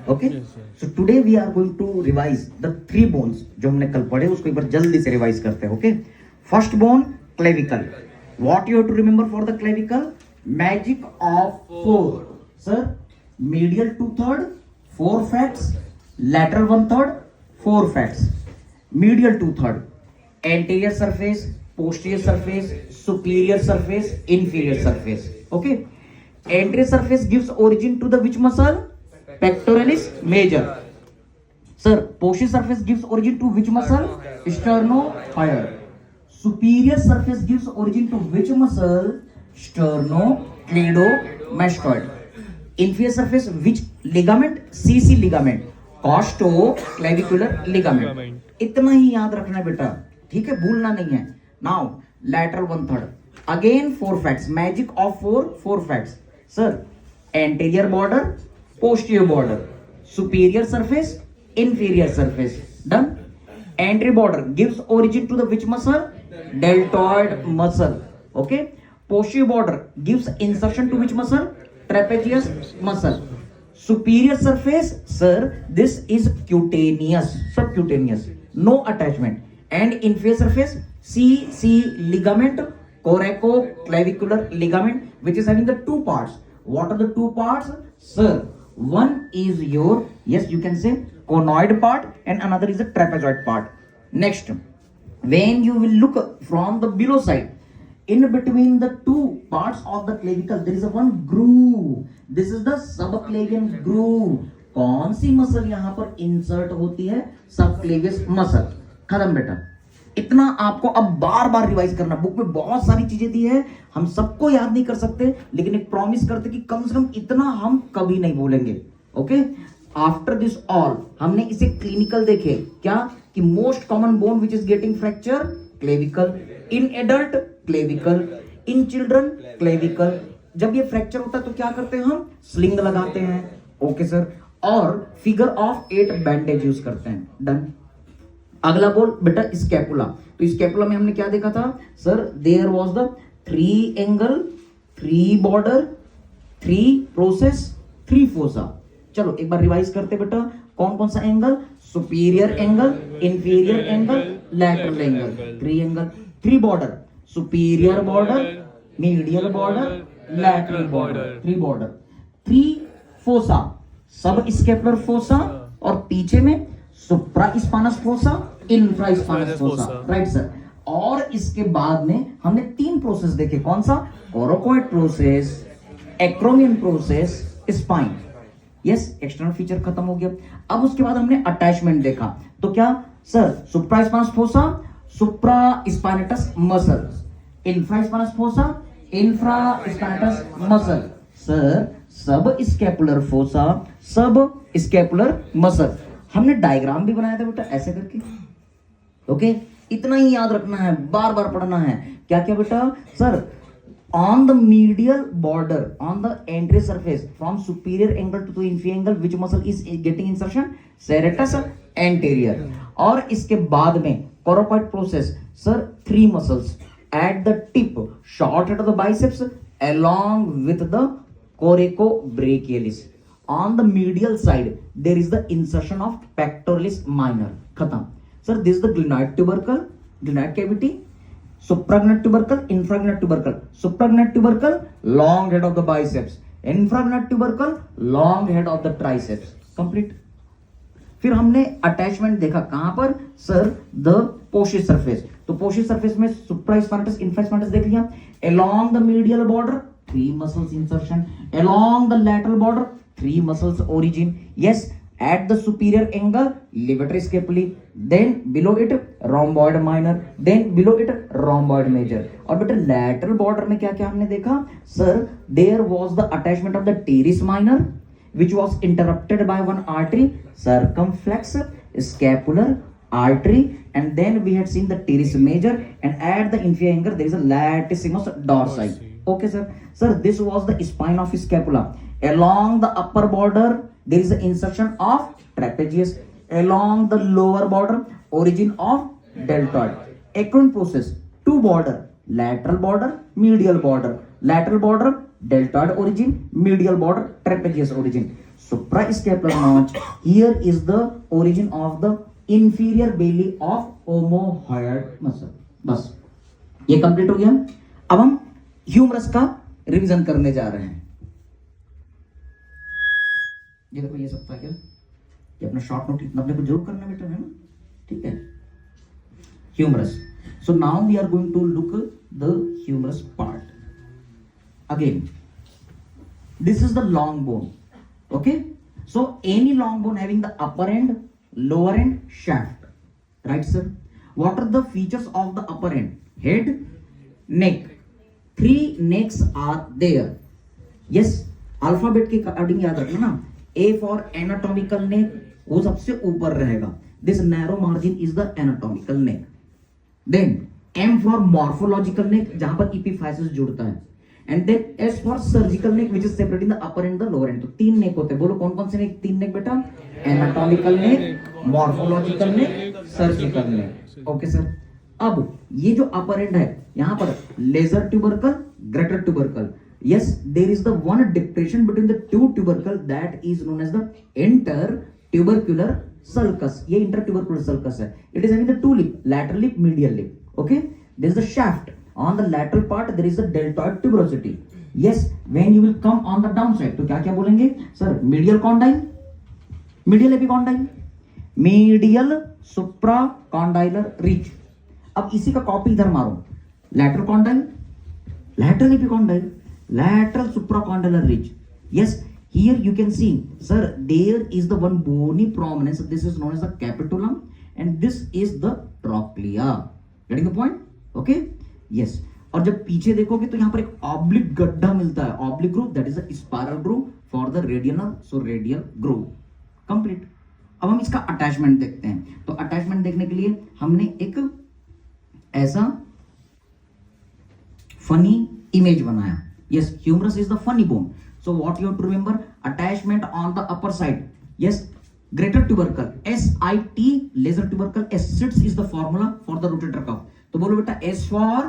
Okay, so today we are going to revise the three bones जो हमने कल पढ़े, उसको एक बार जल्दी से रिवाइज करते हैं. Okay, first bone clavicle. What you have to remember for the clavicle? Magic of four. Sir, medial 2/3 4 facts, lateral 1/3 4 facts. Medial 2/3 anterior surface, posterior surface, superior surface, inferior surface. Okay, anterior surface gives origin to the which muscle? Pectoralis major. Sir, posterior surface gives origin to which muscle? Sternohyoid. Superior surface gives origin to which muscle? Sternocleidomastoid. Inferior surface which ligament? CC ligament, costoclavicular ligament. इतना ही याद रखना है बेटा, ठीक है, भूलना नहीं है. Now lateral 1/3 again 4 facts. Magic of 4 facts. Sir, anterior border, posterior border, superior surface, inferior surface. Done. Anterior border gives origin to the which muscle? Deltoid muscle. Okay. Posterior border gives insertion to which muscle? Trapezius muscle. Superior surface, sir, this is cutaneous, subcutaneous, no attachment. And inferior surface, CC ligament, coracoclavicular ligament, which is having the two parts. What are the two parts? Sir, one is your, yes, you can say conoid part, and another is the trapezoid part. Next, when you will look from the below side, in between the two parts of the clavicle there is a one groove. This is the subclavian groove. कौन सी muscle यहां पर insert होती है? Subclavius muscle. खत्म बेटा. इतना आपको अब बार बार रिवाइज करना. बुक में बहुत सारी चीजें दी है, हम सबको याद नहीं कर सकते, लेकिन एक प्रॉमिस करते कि कम से कम इतना हम कभी नहीं भूलेंगे. ओके, आफ्टर दिस ऑल हमने इसे क्लिनिकल देखे क्या कि most common bone which is getting fracture, clavicle. In adult clavicle, in children clavicle. जब ये फ्रैक्चर होता है तो क्या करते हैं हम? स्लिंग लगाते हैं. ओके सर, और फिगर ऑफ 8 बैंडेज यूज करते हैं. डन. अगला बोल बेटा स्कैपुला. तो स्कैपुला में हमने क्या देखा था? Sir, there was the 3 angle, 3 border, 3 process, 3 fossa. चलो एक बार रिवाइज करते बेटा. कौन कौन सा angle? Superior angle, inferior angle, lateral angle. 3 angle, 3 border, superior border, medial border, lateral border. 3 border, 3 fossa, subscapular fossa, और पीछे में supraspinous fossa, infraspinous fossa. Right sir. और इसके बाद में हमने 3 प्रोसेस देखे. कौन सा? Coracoid process, acromion process, spine. Yes, external feature खत्म हो गया. अब उसके बाद हमने अटैचमेंट देखा. तो क्या sir? Supraspinous fossa, supraspinatus muscle, infraspinous fossa, infraspinatus muscle. Sir, subscapular fossa, subscapular muscle. हमने डायग्राम भी बनाया था बेटा ऐसे करके. ओके, इतना ही याद रखना है, बार बार पढ़ना है. क्या क्या बेटा? Sir, on the medial border, on the anterior surface from superior angle to the inferior angle, which muscle is getting insertion? Serratus anterior. और इसके बाद में coracoid process. Sir, 3 muscles at the tip, short head of the biceps, along with the coracobrachialis. On the medial side, there is the insertion of pectoralis minor. खत्म. Sir, this is the glenoid tubercle, glenoid cavity. Supraglenoid tubercle, infraglenoid tubercle. Supraglenoid tubercle, long head of the biceps. Infraglenoid tubercle, long head of the triceps. Complete. फिर हमने attachment देखा कहां पर? Sir, the posterior surface. तो posterior surface में सुप्रास्पाइनस, infraspinous देख लिया. Along the medial border, 3 muscles insertion. Along the lateral border, 3 muscles origin. Yes, at the superior angle, levator scapulae, then below it rhomboid minor, then below it rhomboid major. और बेटा lateral border में क्या क्या हमने देखा? Sir, there was the attachment of the teres minor, which was interrupted by one artery, circumflex scapular artery, and then we had seen the teres major, and at the inferior angle there is a latissimus dorsi. Okay sir. Sir, this was the spine of scapula. Along the upper border there is the insertion of trapezius. Along the lower border, origin of deltoid. Acron process, 2 border, lateral border, medial border. Lateral border, deltoid origin, medial border, trapezius origin. suprascapular notch. Here is the origin of the inferior belly of omohyoid muscle. बस ये complete हो गया. अब हम humerus का revision करने जा रहे हैं. ये देखो ये सब था क्या, ये अपना शॉर्ट नोट इतना अपने को जरूर करना बेटा, है ना, ठीक है. Humerus. So now we are going to look the humerus part. Again, this is the long bone. Okay. So any long bone having the upper end, lower end, shaft. Right, sir? What are the features of the upper end? Head, neck. 3 necks are there. Yes, alphabet के according याद रखना ना. A for anatomical neck, वो सबसे ऊपर रहेगा. This narrow margin is the anatomical neck. Then M for morphological neck, जहां पर epiphysis जुड़ता है. And then S for surgical neck, which is separating the upper and the lower end. तो 3 नेक होते हैं. बोलो कौन कौन से नेक? 3 नेक बेटा. Anatomical neck, morphological neck, surgical neck. Okay sir. अब ये जो अपर एंड है यहाँ पर lesser tubercle, greater tubercle. Yes, there is the one depression between the 2 tubercle that is known as the intertubercular sulcus. ये intertubercular sulcus है. It is having the 2 lip, lateral lip, medial lip. Okay, there is the shaft. On the lateral part there is the deltoid tuberosity. Yes, when you will come on the downside, तो क्या क्या बोलेंगे sir? medial condyle, medial epicondyle, medial supracondylar ridge. अब इसी का copy इधर मारो. lateral condyle, lateral epicondyle, lateral supracondylar ridge. Yes, here you can see sir, there is the one bony prominence. This is known as the capitulum and this is the trochlea. Getting the point? Okay, yes. और जब पीछे देखोगे तो यहाँ पर एक oblique गड्ढा मिलता है, oblique groove, that is the spiral groove for the radial nerve. So radial groove complete. अब हम इसका अटैचमेंट देखते हैं. तो अटैचमेंट देखने के लिए हमने एक ऐसा फनी इमेज बनाया. Yes, humerus is the funny bone. So what you have to remember? Attachment on the upper side. Yes, greater tubercle, SIT, laser tubercle. S sits is the formula for the rotator cuff. तो बोलो बेटा S for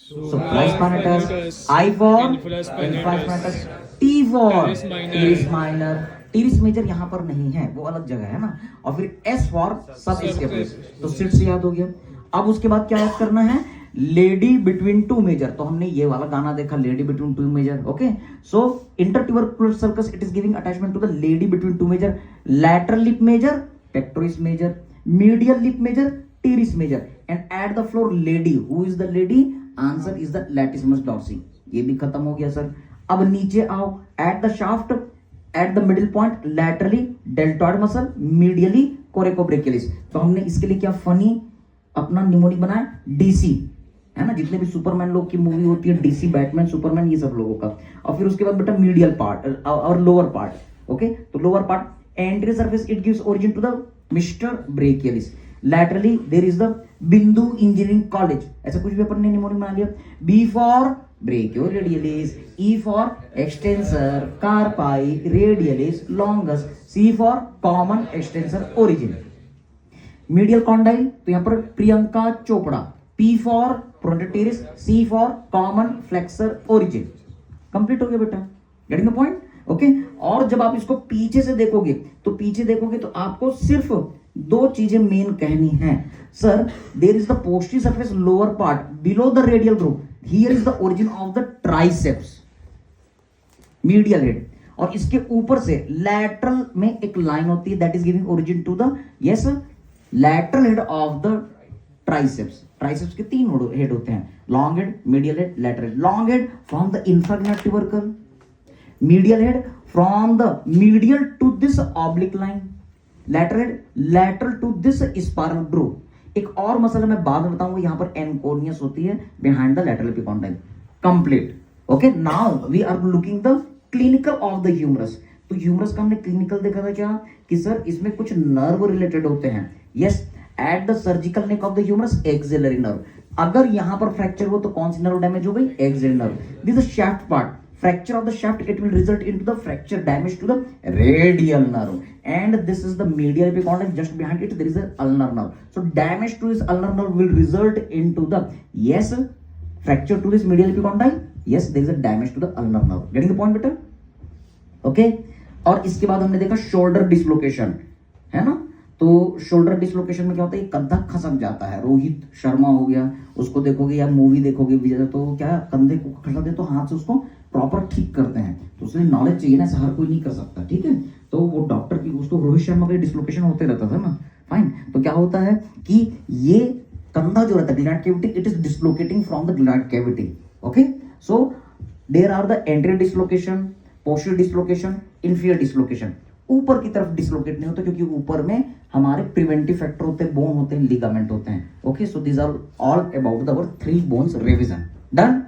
supraspinatus, I for infraspinatus, T for teres minor. teres major यहाँ पर नहीं है, वो अलग जगह है ना. और फिर S for subscapular. तो sits याद हो गया. अब उसके बाद क्या याद करना है? Lady between 2 major. तो हमने ये वाला गाना देखा, lady between 2 major. Okay, so intertubercular sulcus, it is giving attachment to the lady between 2 major. Lateral lip major, pectoralis major, medial lip major, teres major. And at the floor lady. Who is the lady? Answer is the latissimus dorsi. ये भी खत्म हो गया sir. अब नीचे आओ. At the shaft, at the middle point, laterally deltoid muscle, medially coracobrachialis. तो हमने इसके लिए क्या फनी अपना निमोनिक बनाया? डीसी, है ना. जितने भी सुपरमैन लोग की मूवी होती है, डीसी, बैटमैन, सुपरमैन, ये सब लोगों का. और फिर उसके बाद बेटा मीडियल पार्ट और लोअर पार्ट. ओके, तो lower part anterior surface, it gives origin to the mister brachialis. Laterally there is the Bindu engineering college. ऐसा कुछ भी अपन ने निमोनिक बना लिया. B for brachioradialis, E for extensor carpi radialis longus, C for common extensor origin. Medial condyle, तो यहां पर Priyanka Chopra. P for Prototeres, C for common flexor origin. Complete हो गया बेटा. Getting the point? ओके. और जब आप इसको पीछे से देखोगे तो आपको सिर्फ 2 चीजें मेन कहनी है. Sir, there is the posterior surface lower part below the radial groove. Here is the origin of the triceps, medial head. और इसके ऊपर से लैटरल में एक लाइन होती है, that is giving origin to the yes lateral head of the triceps. Triceps के 3 head होते हैं, long head, medial head, lateral. Long head from the infraglenoid tubercle, medial head from the medial to this oblique line, lateral head lateral to this spiral groove. एक और मसला मैं बाद में बताऊंगा, यहां पर एनकोनियस होती है behind the lateral epicondyle. Complete. Okay, now we are looking the clinical of the humerus. तो ह्यूमरस का हमने क्लिनिकल देखा था क्या कि सर इसमें कुछ नर्व रिलेटेड होते हैं. Yes, at the surgical neck of the humerus axillary nerve. अगर यहां पर फ्रैक्चर हो तो कौन सी नर्व डैमेज हो गई? Axillary nerve. This is shaft part. Fracture of the shaft, it will result into the fracture damage to the radial nerve, and this is the medial epicondyle. Just behind it there is a ulnar nerve. So damage to this ulnar nerve will result into the yes fracture to this medial epicondyle. Yes, there is a damage to the ulnar nerve. Getting the point better? Okay. और इसके बाद हमने देखा shoulder dislocation, है ना। तो shoulder dislocation में क्या होता है, कंधा खसक जाता है। रोहित शर्मा हो गया, उसको देखोगे या मूवी देखोगे विजय, तो क्या कंधे को खसक दे तो हाथ से उसको प्रॉपर ठीक करते हैं। तो उसमें नॉलेज चाहिए ना, ऐसा हर कोई नहीं कर सकता, ठीक है। तो वो डॉक्टर की, उसको रोहित शर्मा का डिसलोकेशन होते रहता था ना, फाइन। तो क्या होता है कि ये कंधा जो रहता है glenoid cavity, it is dislocating from the glenoid cavity, okay. So there are the anterior dislocation, posterior dislocation, inferior dislocation. ऊपर की तरफ डिसलोकेट नहीं होता क्योंकि ऊपर में हमारे प्रिवेंटिव फैक्टर होते हैं, बोन होते हैं, लिगामेंट होते हैं, okay. So these are all about the 3 bones revision, done.